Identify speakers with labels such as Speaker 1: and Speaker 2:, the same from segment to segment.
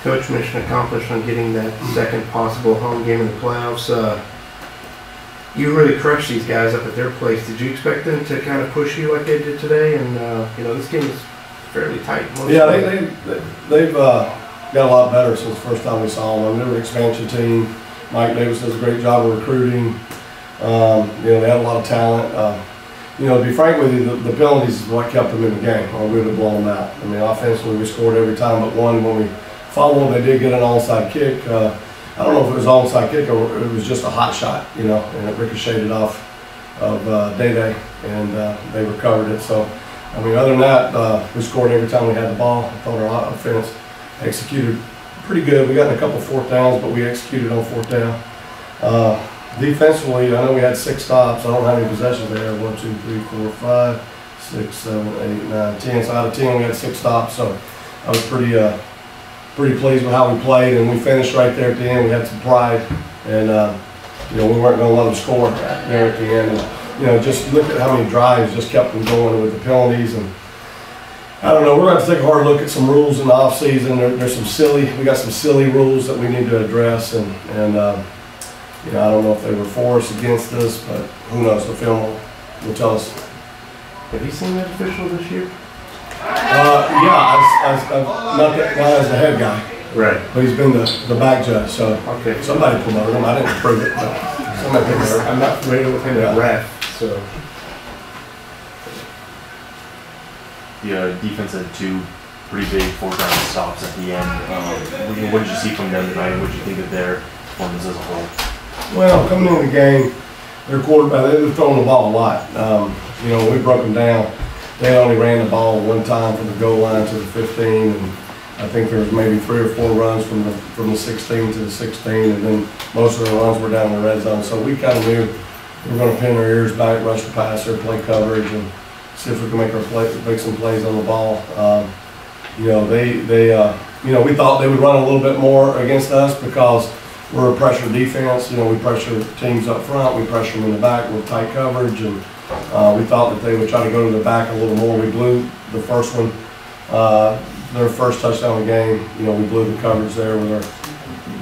Speaker 1: Coach, mission accomplished on getting that second possible home game in the playoffs. You really crushed these guys up at their place. Did you expect them to kind of push you like they did today? And this game is fairly tight.
Speaker 2: Yeah, they've got a lot better since the first time we saw them. I mean, they were an expansion team. Mike Davis does a great job of recruiting. They had a lot of talent. To be frank with you, the penalties is what kept them in the game, or we would have blown them out. I mean, offensively, we scored every time but one. When we followed, they did get an onside kick. I don't know if it was an onside kick or it was just a hot shot, and it ricocheted off of Day, and they recovered it. So, I mean, other than that, we scored every time we had the ball. I thought our offense executed pretty good. We got in a couple fourth downs, but we executed on fourth down. Defensively, I know we had 6 stops. I don't know how many possessions they had. 1, 2, 3, 4, 5, 6, 7, 8, 9, 10. So out of 10, we had 6 stops. So I was pretty pleased with how we played, and we finished right there at the end. We had some pride, and we weren't going to let them score there at the end. And, just look at how many drives just kept them going with the penalties. And I don't know. We're going to have to take a hard look at some rules in the off season. We got some silly rules that we need to address, and I don't know if they were for us, against us, but who knows? The film will tell us.
Speaker 1: Have you seen that official this year?
Speaker 2: I've not as the head guy.
Speaker 1: Right.
Speaker 2: But he's been the back judge, so
Speaker 1: okay.
Speaker 2: Somebody promoted him. I didn't approve it, but somebody picked it.
Speaker 1: I'm not familiar with him as ref, so.
Speaker 3: The defense had 2 pretty big 4th-down stops at the end. What did you see from them tonight? What did you think of their performance as a whole?
Speaker 2: Well, coming into the game, their quarterback, they were throwing the ball a lot. We broke them down. They only ran the ball one time from the goal line to the 15, and I think there was maybe 3 or 4 runs from the 16 to the 16, and then most of the runs were down in the red zone. So we kind of knew we were going to pin our ears back, rush the passer, play coverage, and see if we can make some plays on the ball. We thought they would run a little bit more against us because we're a pressure defense. We pressure teams up front, we pressure them in the back with tight coverage, and we thought that they would try to go to the back a little more. We blew the first one, their first touchdown of the game. We blew the coverage there with our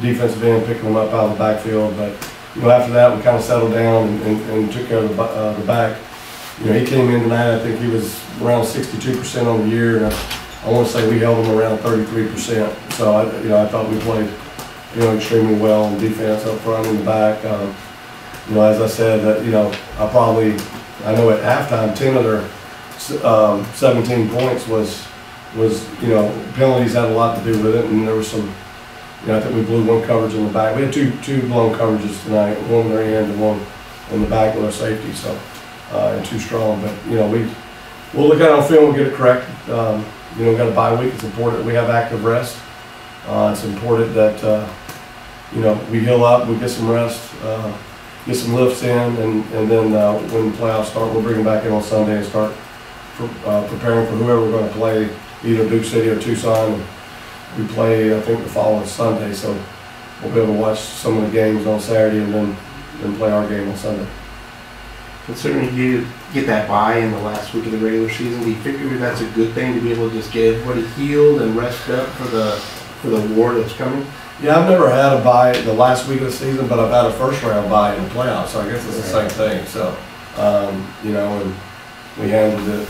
Speaker 2: defensive end picking them up out of the backfield. But after that, we kind of settled down and took care of the back. He came in tonight. I think he was around 62% on the year, and I want to say we held him around 33%. So I thought we played extremely well in defense up front and the back. As I said, I know at halftime 10 of their 17 points was penalties had a lot to do with it, and there was some. I think we blew one coverage in the back. We had two blown coverages tonight, one on their end and one in the back with our safety. So and 2 strong, but we'll look at it on film and get it corrected. We got a bye week. It's important that we have active rest. It's important that we heal up, we get some rest, get some lifts in, and then when the playoffs start, we'll bring them back in on Sunday and start preparing for whoever we're going to play, either Duke City or Tucson. We play, I think, the following Sunday, so we'll be able to watch some of the games on Saturday and then play our game on Sunday.
Speaker 1: Considering you get that bye in the last week of the regular season, do you figure that's a good thing to be able to just get everybody healed and rest up for the war that's coming?
Speaker 2: Yeah, I've never had a bye the last week of the season, but I've had a first round bye in the playoffs, so I guess it's the same thing. So, and we handled it,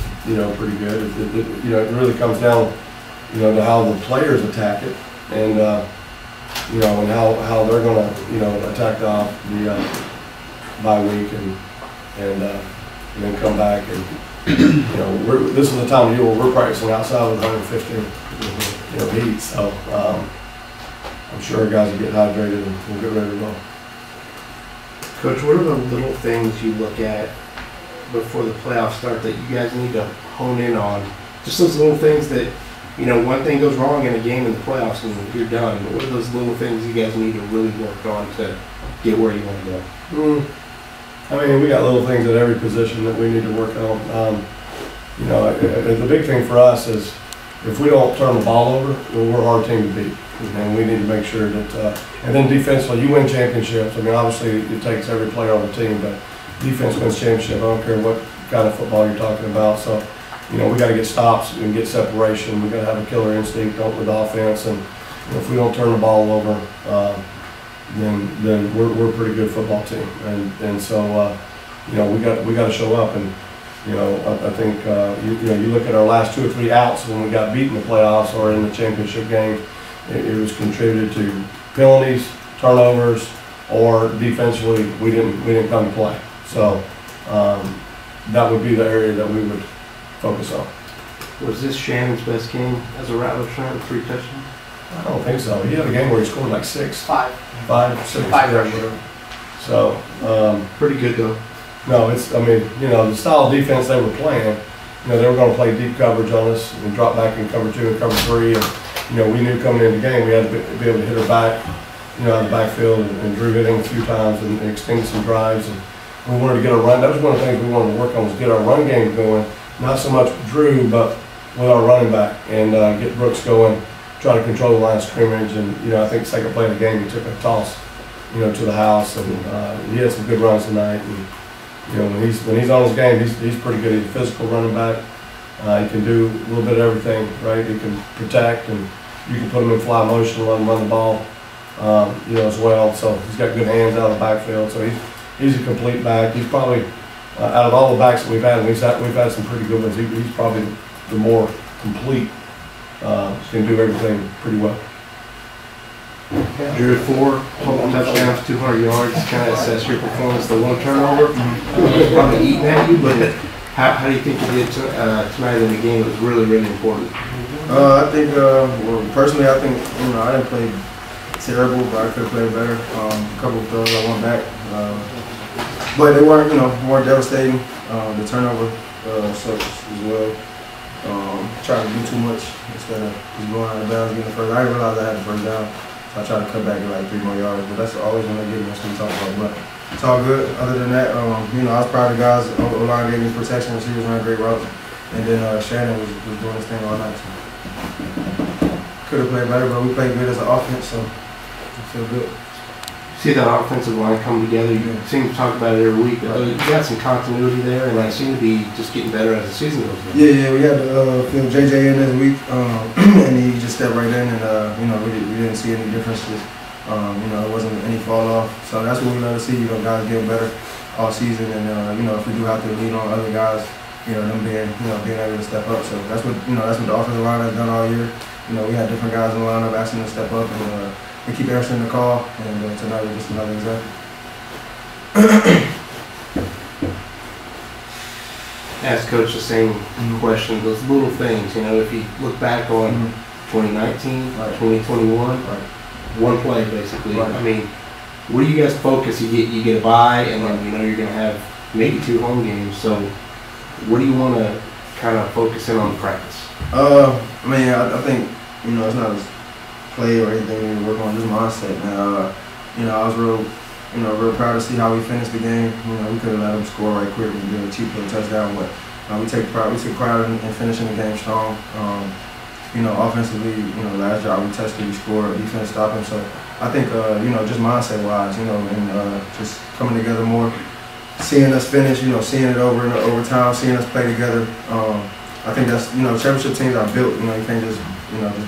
Speaker 2: pretty good. It really comes down, to how the players attack it, and and how they're going to attack the bye week and then come back and this is the time of year where we're practicing outside with 150 heat. So. I'm sure our guys will get hydrated and we'll get ready to go.
Speaker 1: Coach, what are the little things you look at before the playoffs start that you guys need to hone in on? Just those little things that, one thing goes wrong in a game in the playoffs and you're done. But what are those little things you guys need to really work on to get where you want to go?
Speaker 2: We got little things at every position that we need to work on. The big thing for us is if we don't turn the ball over, we're a hard team to beat. And we need to make sure that, and then defensively, you win championships. Obviously it takes every player on the team, but defense wins championship. I don't care what kind of football you're talking about. So, we got to get stops and get separation. We got to have a killer instinct with offense, and if we don't turn the ball over, then we're a pretty good football team, and so you know, we got to show up. And you know, I think you look at our last 2 or 3 outs when we got beat in the playoffs or in the championship game, it was contributed to penalties, turnovers, or defensively we didn't come to play. So that would be the area that we would focus on.
Speaker 1: Was this Shannon's best game as a Rattler fan, 3 touchdowns?
Speaker 2: I don't think so. He had a game where he scored like 6.
Speaker 4: 5.
Speaker 2: 5, 6.
Speaker 4: 5
Speaker 2: yeah,
Speaker 4: rushing.
Speaker 2: whatever. So,
Speaker 1: Pretty good though.
Speaker 2: no, I mean, you know, the style of defense they were playing, you know, they were going to play deep coverage on us and drop back in cover 2 and cover 3. And, you know, we knew coming into the game we had to be able to hit her back, you know, out of the backfield, and Drew hit him a few times and extended some drives. And we wanted to get our run. That was one of the things we wanted to work on, was get our run game going. Not so much with Drew, but with our running back, and get Brooks going, try to control the line of scrimmage. And, you know, I think second play of the game, he took a toss, you know, to the house, and he had some good runs tonight. And, you know, when he's on his game, he's pretty good. He's a physical running back. He can do a little bit of everything, right? He can protect, and you can put him in fly motion and let him run the ball, you know, as well. So he's got good hands out of the backfield. So he's a complete back. He's probably out of all the backs that we've had some pretty good ones. He's probably the more complete. Can do everything pretty well.
Speaker 1: Drew 4 total touchdowns, 200 yards. Kind of assess your performance. The 1 turnover, probably eating at you, but how do you think you did tonight in the game? It was really, really important.
Speaker 5: I think, well, personally, I think, you know, I didn't play terrible, but I could have played better. A couple of throws I went back, but they weren't, you know, more devastating. The turnover sucks as well. Trying to do too much instead of just going out of bounds, getting the first. I didn't realize I had the first down, so I tried to cut back at like 3 more yards. But that's always when they get me. That's what we talk about. But it's all good. Other than that, you know, I was proud of the guys. O-line gave me protection. Receivers ran great routes, and then Shannon was doing his thing all night. So. Could have played better, but we played good as an offense, so I feel good.
Speaker 1: See that offensive line come together. You seem to talk about it every week. But you got some continuity there, and that seemed to be just getting better as the season goes on.
Speaker 5: Yeah, we had to fill JJ in this week, and he just stepped right in, and you know, we didn't see any differences. You know, it wasn't any fall off, so that's what we love to see. You know, guys getting better all season, and you know, if we do have to lean on other guys, you know, them being able to step up. So that's what the offensive line has done all year. You know, we had different guys in the lineup asking them to step up, and we keep answering the call, and tonight was just another example.
Speaker 1: Ask Coach the same question. Those little things, you know, if you look back on 2019, 2021, one play basically.
Speaker 5: Right.
Speaker 1: I mean, where do you guys focus? You get a bye, and then you know you're going to have maybe 2 home games. So, what do you want to kind of focus in on practice?
Speaker 5: Man, I think, you know, it's not as play or anything we need to work on, just mindset, man. You know, I was real proud to see how we finished the game. You know, we could have let them score right quick and get a cheap little touchdown, but we took pride in finishing the game strong. You know, offensively, you know, last drive we tested, we scored, defense stopped them. So I think, you know, just mindset-wise, you know, and just coming together more, seeing us finish, you know, seeing it over in overtime, seeing us play together. I think that's, you know, championship teams are built. You know, you can't just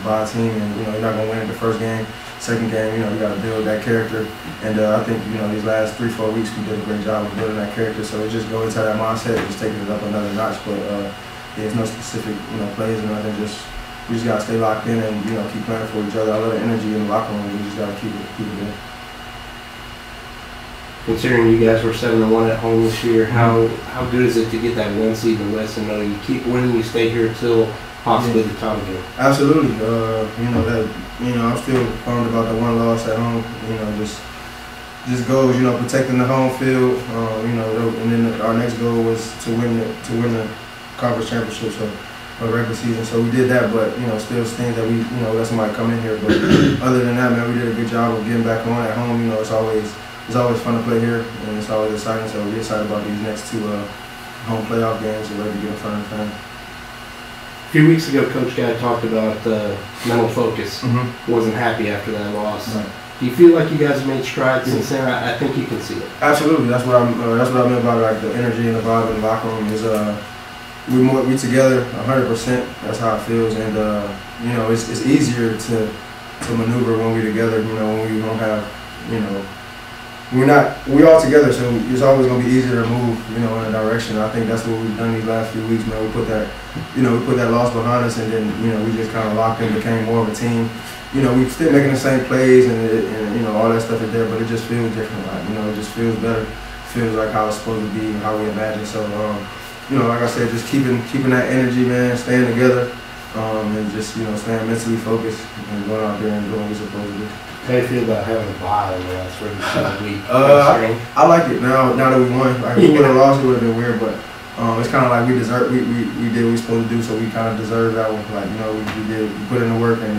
Speaker 5: buy a team and, you know, you're not going to win it the first game, second game. You know, you got to build that character. And I think, you know, these last 3-4 weeks we did a great job of building that character. So it just goes into that mindset, just taking it up another notch. But there's no specific, you know, plays or nothing. We just got to stay locked in and, you know, keep playing for each other. I love the energy in the locker room. We just got to keep it good.
Speaker 1: Considering you guys were 7-1 at home this year, how good is it to get that 1 seed in the West and know you keep winning, you stay here till possibly the title game?
Speaker 5: Absolutely. You know that. You know, I'm still bummed about the 1 loss at home. You know, just goals. You know, protecting the home field. You know, and then our next goal was to win the conference championship. So, regular season. So we did that, but you know, still things that we, you know, let somebody come in here. But other than that, man, we did a good job of getting back on at home. You know, it's always fun to play here, and it's always exciting. So we're excited about these next 2 home playoff games and ready to get in front of the fans.
Speaker 1: A few weeks ago, Coach Guy talked about mental focus. Wasn't happy after that loss.
Speaker 5: Right.
Speaker 1: Do you feel like you guys have made strides since then? I think you can see it.
Speaker 5: Absolutely. That's what I meant about like the energy and the vibe in the locker room is we together 100%. That's how it feels, and you know, it's easier to maneuver when we're together. You know, when we don't have, you know, we're all together, so it's always gonna be easier to move, you know, in a direction. I think that's what we've done these last few weeks, man. We put that loss behind us, and then, you know, we just kind of locked in, became more of a team. You know, we still making the same plays, and you know, all that stuff is there, but it just feels different. Like, you know, it just feels better. Feels like how it's supposed to be and how we imagine. So, you know, like I said, just keeping that energy, man, staying together, and just, you know, staying mentally focused and going out there and doing what we're supposed to do.
Speaker 1: How do you feel about having a bye in the last week?
Speaker 5: I like it now that we won. Like, if we would have lost, it would have been weird, but it's kind of like we did what we supposed to do, so we kind of deserve that one. Like, you know, we put in the work, and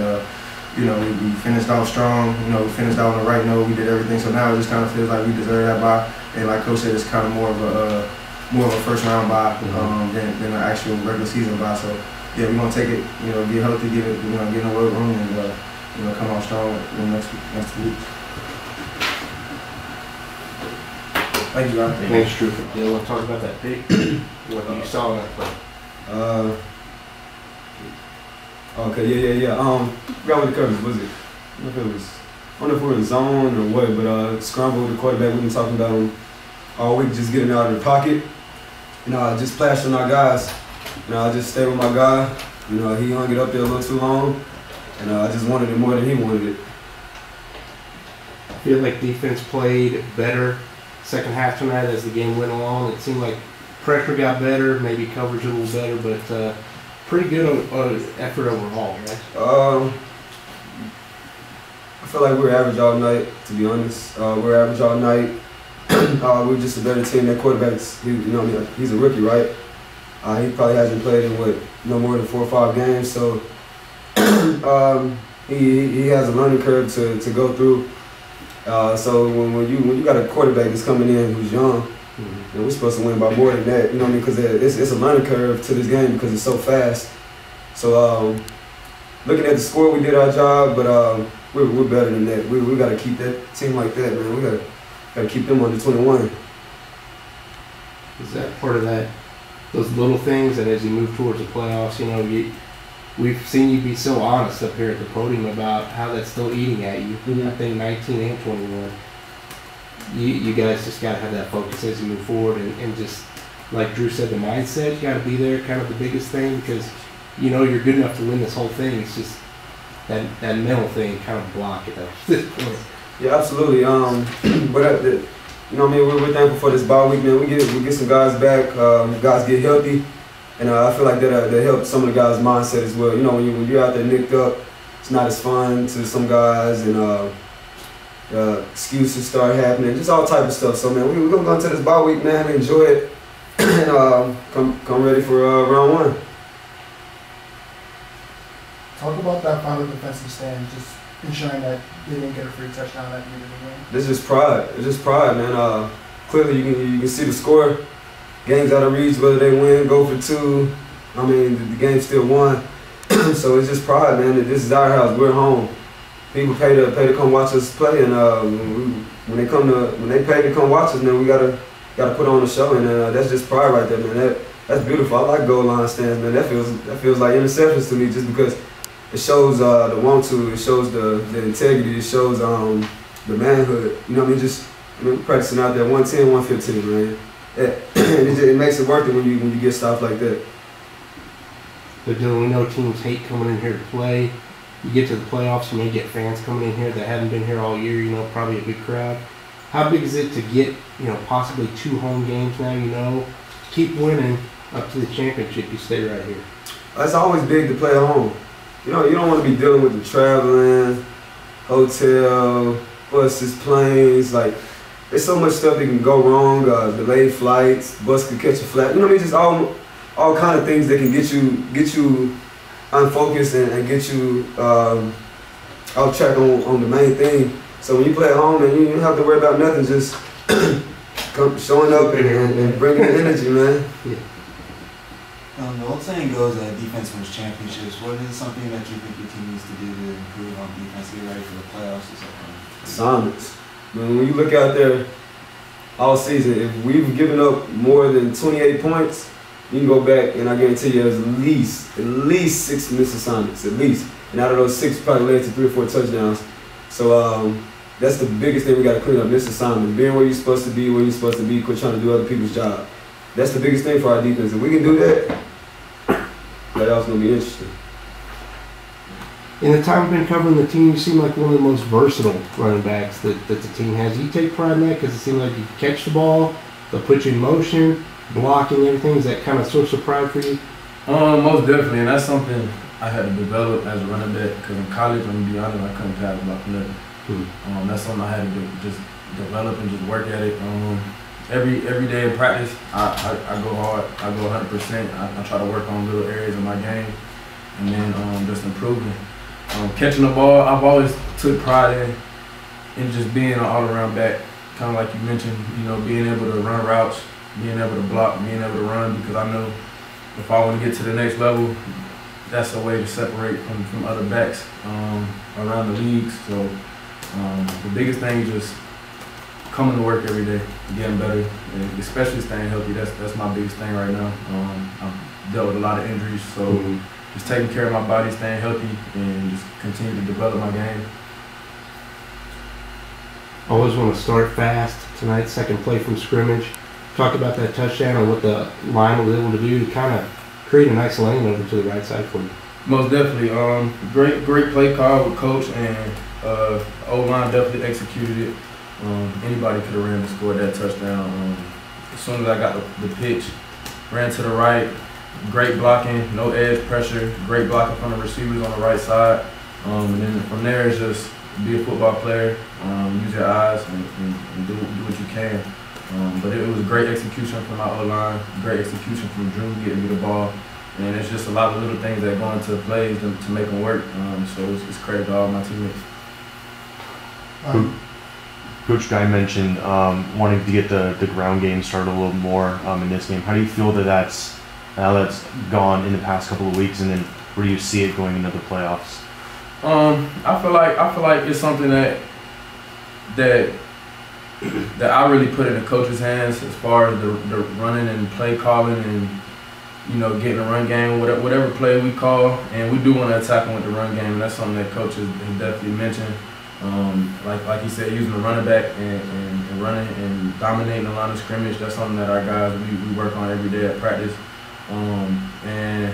Speaker 5: you know, we finished out strong. You know, we finished out on the right note. We did everything. So now it just kind of feels like we deserve that bye. And like Coach said, it's kind of more of a first round bye than an actual regular season bye. So yeah, we're gonna take it. You know, get healthy, get in the weight room, and you know, come out strong in the next 2 weeks. Thank you, guys.
Speaker 1: Thanks, Drew. You want to talk about that pick? What you saw in that play?
Speaker 4: Okay, yeah. Forgot what the coverage was. It? I don't know if it was zone or what, but scramble with the quarterback. We've been talking about him all week, just getting out of the pocket. You know, just flashing our guys. You know, I just stayed with my guy. You know, he hung it up there a little too long, and I just wanted it more than he wanted it.
Speaker 1: I feel like defense played better second half tonight as the game went along. It seemed like pressure got better, maybe coverage a little better, but pretty good effort overall, right?
Speaker 4: I feel like we were average all night, to be honest. We were average all night. We're just a better team. That quarterback's, he's a rookie, right? He probably hasn't played in no more than 4 or 5 games, so he has a learning curve to go through. So when you got a quarterback that's coming in who's young, and we're supposed to win by more than that, you know what I mean? Because it's a learning curve to this game because it's so fast. So looking at the score, we did our job, but we're better than that. We got to keep that team like that, man. We got to keep them under 21.
Speaker 1: Is that part of that? Those little things that as you move towards the playoffs, you know, we've seen you be so honest up here at the podium about how that's still eating at you. I think 19 and 21. You guys just got to have that focus as you move forward, and just like Drew said, the mindset, you got to be there, kind of the biggest thing, because you know you're good enough to win this whole thing. It's just that mental thing kind of block at this point.
Speaker 4: Yeah, absolutely. But you know what I mean, we're thankful for this bye week, man. We get some guys back, guys get healthy, and I feel like that helps some of the guys' mindset as well. You know, when you're out there nicked up, it's not as fun to some guys, and excuses start happening, just all type of stuff. So man, we're gonna go into this bye week, man, and enjoy it, and come ready for round 1.
Speaker 6: Talk about that final defensive stand, just ensuring that they didn't get a free touchdown that needed to win.
Speaker 4: This is pride. It's just pride, man. Clearly, you can see the score. Game's out of reach, whether they win, go for 2. I mean, the game still won. So it's just pride, man. This is our house. We're home. People pay to come watch us play, and when they pay to come watch us, man, we gotta put on the show, and that's just pride right there, man. That's beautiful. I like goal line stands, man. That feels like interceptions to me, just because it shows the want to, it shows the integrity, it shows the manhood. You know what I mean? Practicing out there 110, 115, man. It makes it worth it when you get stuff like that.
Speaker 1: But Dylan, we know teams hate coming in here to play. You get to the playoffs, you may get fans coming in here that haven't been here all year, you know, probably a big crowd. How big is it to get, you know, possibly 2 home games now, you know, keep winning up to the championship, you stay right here?
Speaker 4: It's always big to play at home. You know, you don't want to be dealing with the traveling, hotel, buses, planes, like, there's so much stuff that can go wrong, delayed flights, bus could catch a flat, you know what I mean, just all kind of things that can get you unfocused and get you off track on the main thing. So when you play at home, and you don't have to worry about nothing, just showing up and bringing the energy, man. Yeah.
Speaker 7: The old saying goes that defense wins championships. What is something that you think your team needs to do to improve on defense, get ready for the playoffs or something?
Speaker 4: Assignments. When you look out there all season, if we've given up more than 28 points, you can go back and I guarantee you there's at least 6 missed assignments, at least. and out of those 6, probably led to 3 or 4 touchdowns. So that's the biggest thing we got to clean up this assignment. Being where you're supposed to be, where you're supposed to be, quit trying to do other people's job. That's the biggest thing for our defense. If we can do that, playoffs gonna be interesting.
Speaker 1: In the time we've been covering the team, you seem like one of the most versatile running backs that the team has. You take pride in that because it seems like you can catch the ball, they'll put you in motion, blocking everything. Is that kind of source of pride for you?
Speaker 8: Most definitely, and that's something I had to develop as a running back because in college, I'm gonna be honest, I couldn't pass block nothing. That's something I had to just develop and just work at it. Every day in practice, I go hard. I go 100%. I try to work on little areas of my game, and then just improving. Catching the ball, I've always took pride in just being an all-around back. Kind of like you mentioned, being able to run routes, being able to block, being able to run, because I know if I want to get to the next level, that's a way to separate from other backs around the league. So the biggest thing is just coming to work every day, getting better, and especially staying healthy. That's my biggest thing right now. I've dealt with a lot of injuries, so just taking care of my body, staying healthy, and just continue to develop my game.
Speaker 1: Always want to start fast. Tonight, second play from scrimmage. Talk about that touchdown and what the line was able to do to kind of create a nice lane over to the right side for you.
Speaker 8: Most definitely. Great play call with coach, and O-line definitely executed it. Anybody could have ran and scored that touchdown. As soon as I got the pitch, ran to the right, great blocking, no edge pressure, great blocking from the receivers on the right side. And then from there, it's just be a football player, use your eyes, and do what you can. But it was great execution from my O-line, great execution from Drew getting me the ball. And it's just a lot of little things that go into plays to make them work. So it's credit to all my teammates.
Speaker 3: Coach Guy mentioned wanting to get the ground game started a little more in this game. How do you feel that's gone in the past couple of weeks, and then where do you see it going into the playoffs?
Speaker 8: I feel like it's something that I really put in the coach's hands as far as the running and play calling and getting a run game, whatever play we call, and we do want to attack them with the run game, and that's something that coach has definitely mentioned. Like he said, using the running back and running and dominating the line of scrimmage, that's something that our guys, we work on every day at practice. And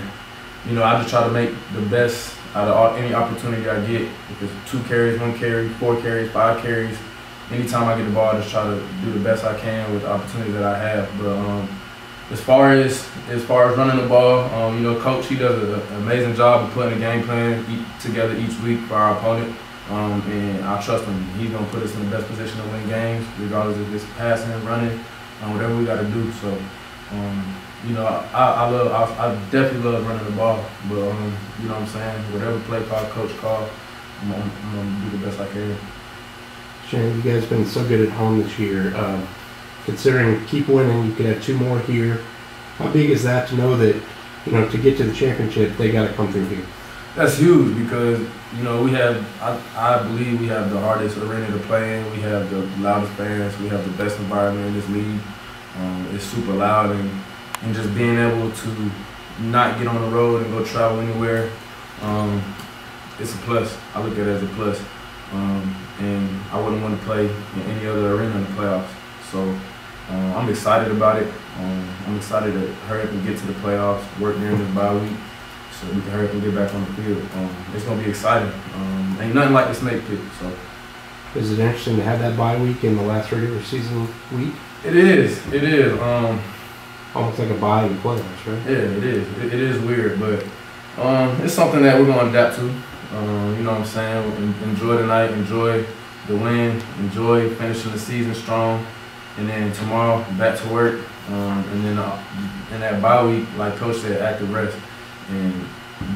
Speaker 8: I just try to make the best out of any opportunity I get. If it's 2 carries, 1 carry, 4 carries, 5 carries, anytime I get the ball, I just try to do the best I can with the opportunity that I have. But as far as running the ball, Coach, he does an amazing job of putting a game plan together each week for our opponent. And I trust him. He's going to put us in the best position to win games, regardless if it's passing, running, whatever we got to do. So, I definitely love running the ball. But, you know what I'm saying? Whatever play call, coach call, I'm going to do the best I can.
Speaker 1: Shannon, you guys have been so good at home this year. Considering keep winning, you could have 2 more here. How big is that to know that, to get to the championship, they got to come through here?
Speaker 8: That's huge because, we have, I believe we have the hardest arena to play in. We have the loudest fans. We have the best environment in this league. It's super loud, and just being able to not get on the road and go travel anywhere, it's a plus. I look at it as a plus. And I wouldn't want to play in any other arena in the playoffs. So I'm excited about it. I'm excited to hurry up and get to the playoffs, work during this bye week, so we can hurry up and get back on the field. It's going to be exciting. Ain't nothing like the snake pit. So.
Speaker 1: Is it interesting to have that bye week in the last regular season week?
Speaker 8: It is.
Speaker 1: Almost like a bye in playoffs, right?
Speaker 8: Yeah, it is. It is weird, but it's something that we're going to adapt to. You know what I'm saying? Enjoy the night, enjoy the win, enjoy finishing the season strong, and then tomorrow back to work. And then in that bye week, like Coach said, active rest and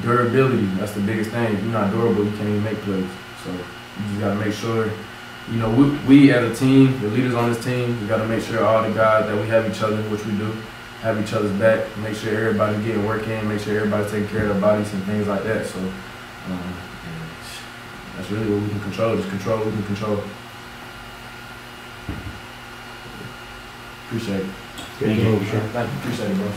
Speaker 8: durability. That's the biggest thing. If you're not durable, you can't even make plays. So you just got to make sure. We as a team, the leaders on this team, we got to make sure all the guys that we have each other, which we do, have each other's back. Make sure everybody's getting work in. Make sure everybody's taking care of their bodies and things like that. So. That's really what we can control. Just control what we can control. Appreciate it.
Speaker 1: Good game, sure.
Speaker 8: Thank you. Appreciate it, bro.